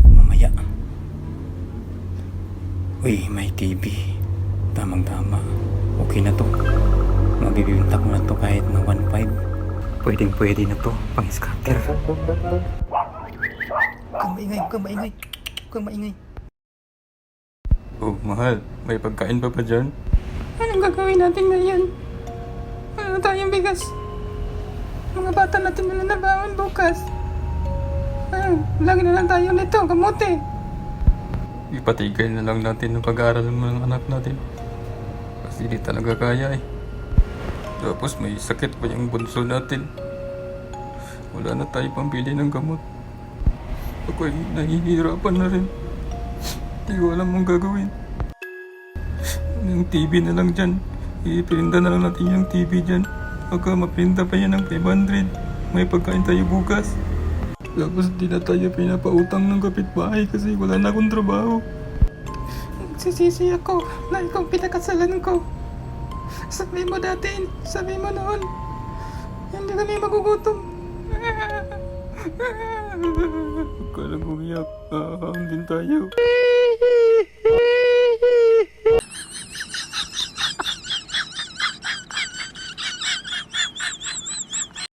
ako mamaya. Uy, may TV. Tamang-tama. Okay na to. Mabibibinta ko na to kahit na 1.5. Pwedeng-pwede na to. Pang-scatter. Huwag kang maingay. Oh, mahal. May pagkain pa ba dyan? Anong gagawin natin ngayon? Wala na tayong bigas. Mga bata natin nananabawan bukas. Lagi na lang tayo nito, kamote. Ipatigay na lang natin ang pag-aaral ng mga anak natin. Kasi di talaga kaya eh. Tapos may sakit pa yung bunso natin. Wala na tayo pambili ng gamot. Ako ay nahihirapan na rin. Hindi ko alam mong gagawin. Yung TV na lang dyan. Iprinda na lang natin yung TV dyan. Baka maprinda pa yan ng 500. May pagkain tayo bukas. Tapos di na tayo pinapautang ng kapitbahay kasi wala na akong trabaho. Nagsisisi ako na ikaw pinakasalan ko. Sabi mo dati, sabi mo noon, hindi kami magugutom. Huwag ka lang umiyak. Din tayo.